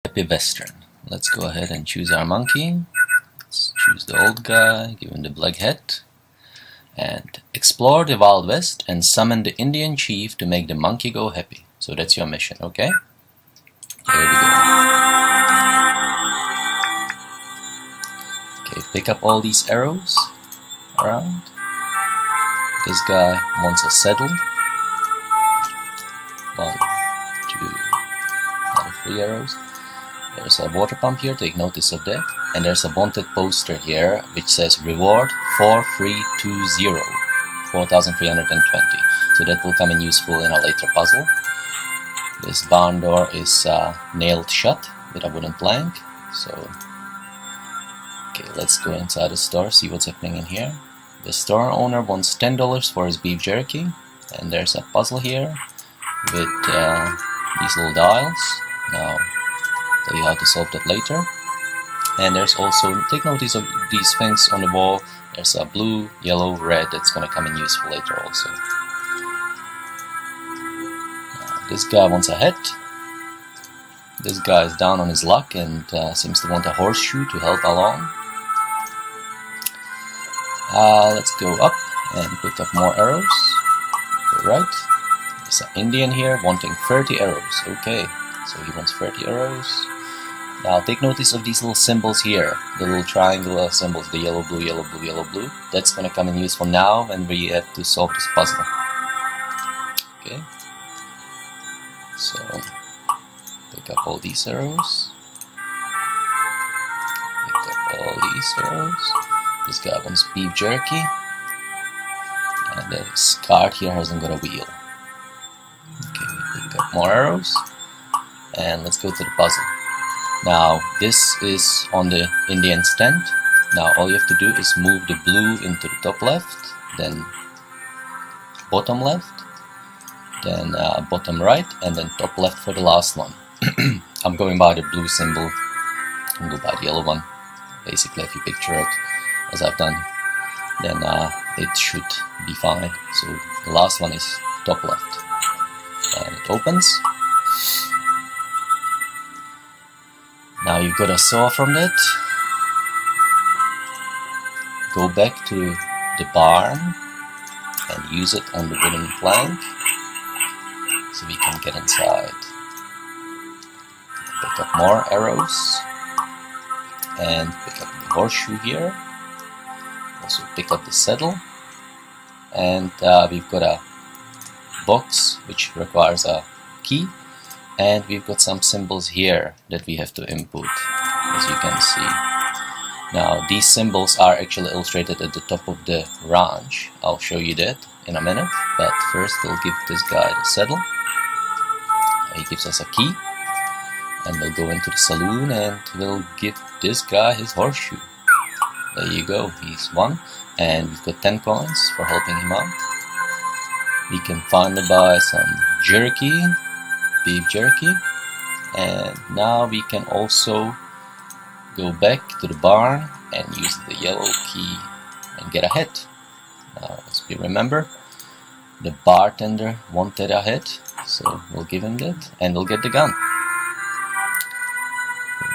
Happy Western. Let's go ahead and choose our monkey. Let's choose the old guy, give him the black hat. And explore the Wild West and summon the Indian chief to make the monkey go happy. So that's your mission, okay? Here we go. Okay, pick up all these arrows around. This guy wants a saddle. 1, 2, another 3 arrows. There's a water pump here, take notice of that. And there's a wanted poster here which says reward 4320, 4320. So that will come in useful in a later puzzle. This barn door is nailed shut with a wooden plank. So, okay, let's go inside the store, see what's happening in here. The store owner wants $10 for his beef jerky. And there's a puzzle here with these little dials. Now, tell you how to solve that later. And there's also, take notice of these things on the wall. There's a blue, yellow, red that's going to come in useful later also. This guy wants a hat. This guy is down on his luck and seems to want a horseshoe to help along. Let's go up and pick up more arrows. Go right. There's an Indian here wanting 30 arrows. Okay, so he wants 30 arrows. Now take notice of these little symbols here, the little triangular symbols, the yellow, blue, yellow, blue, yellow, blue. That's going to come in useful now when we have to solve this puzzle. Okay, so pick up all these arrows. Pick up all these arrows. This guy wants beef jerky. And this card here hasn't got a wheel. Okay, pick up more arrows. And let's go to the puzzle. Now, this is on the Indian's tent. Now, all you have to do is move the blue into the top left, then bottom left, then bottom right, and then top left for the last one. I'm going by the blue symbol. I'll go by the yellow one. Basically, if you picture it as I've done, then it should be fine. So, the last one is top left. And it opens. Now you've got a saw from that. Go back to the barn and use it on the wooden plank so we can get inside. Pick up more arrows and pick up the horseshoe here. Also pick up the saddle, and we've got a box which requires a key. And we've got some symbols here that we have to input, as you can see. Now, these symbols are actually illustrated at the top of the ranch. I'll show you that in a minute, but first we'll give this guy the saddle. He gives us a key, and we'll go into the saloon and we'll give this guy his horseshoe. There you go, he's won, and we've got 10 coins for helping him out. We can finally buy some jerky, beef jerky, and now we can also go back to the barn and use the yellow key and get a hat. Now, as we remember, the bartender wanted a hat, so we'll give him that, and we'll get the gun.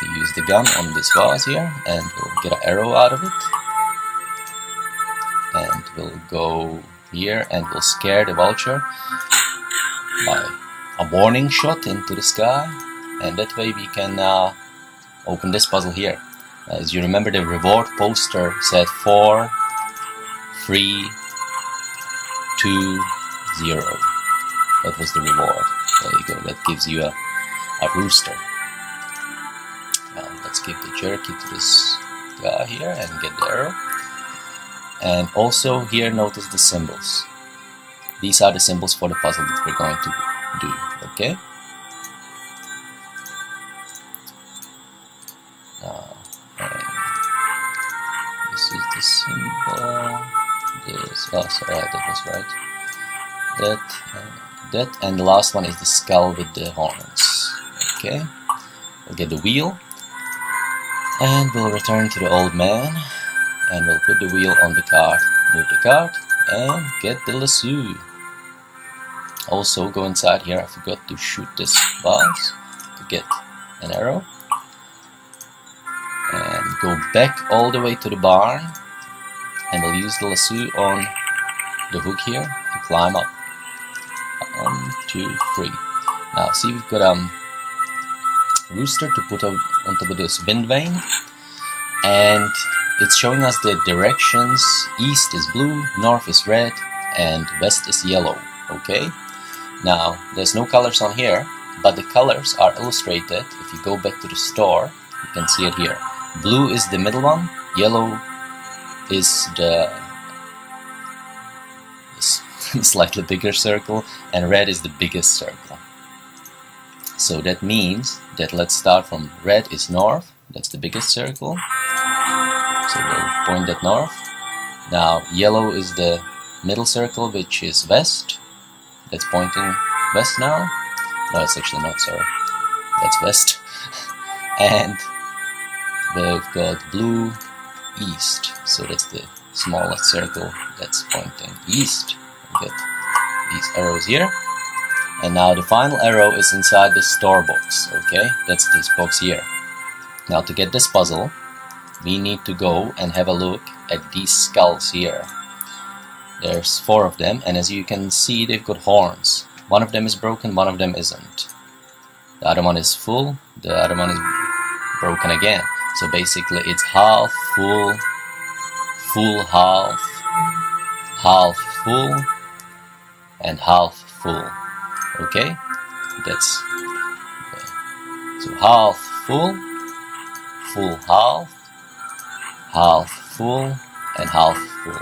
We'll use the gun on this vase here, and we'll get an arrow out of it, and we'll go here and we'll scare the vulture by a warning shot into the sky, and that way we can open this puzzle here. As you remember, the reward poster said 4, 3, 2, 0. That was the reward. There you go, that gives you a rooster. Now let's give the jerky to this guy here and get the arrow. And also here notice the symbols. These are the symbols for the puzzle that we're going to do, okay? This is the symbol. This, oh, sorry, that was right. That, and the last one is the skull with the horns. Okay, we'll get the wheel, and we'll return to the old man, and we'll put the wheel on the cart. Move the cart, and get the lasso. Also, go inside here. I forgot to shoot this vase to get an arrow. go back all the way to the barn, and we'll use the lasso on the hook here to climb up. 1, 2, 3. Now see, we've got a rooster to put on top of this wind vane, and it's showing us the directions. East is blue, north is red, and west is yellow. Okay, now there's no colors on here, but the colors are illustrated. If you go back to the store, you can see it here. Blue is the middle one, yellow is the slightly bigger circle, and red is the biggest circle. So that means that let's start from red is north, that's the biggest circle, so we'll point that north. Now yellow is the middle circle, which is west, that's pointing west now. No, it's actually not, sorry, that's west. And we've got blue, east, so that's the smallest circle that's pointing east. We get these arrows here, and now the final arrow is inside the store box. Okay, that's this box here. Now to get this puzzle, we need to go and have a look at these skulls here. There's 4 of them, and as you can see, they've got horns. One of them is broken, one of them isn't. The other one is full, the other one is broken again. So basically it's half full, full half, half full, and half full. Okay, that's okay. So half full, full half, half full, and half full.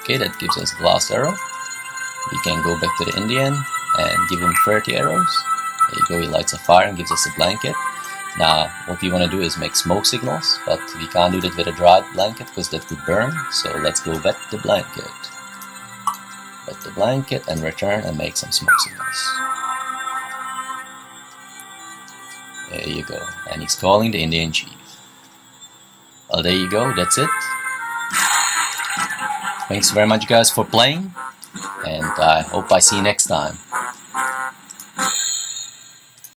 Okay, that gives us the last arrow. We can go back to the Indian and give him 30 arrows. There you go, he lights a fire and gives us a blanket. Now, what we want to do is make smoke signals, but we can't do that with a dried blanket because that could burn. So let's go wet the blanket. Wet the blanket and return and make some smoke signals. There you go. And he's calling the Indian chief. Well, there you go. That's it. Thanks very much, guys, for playing. And I hope I see you next time.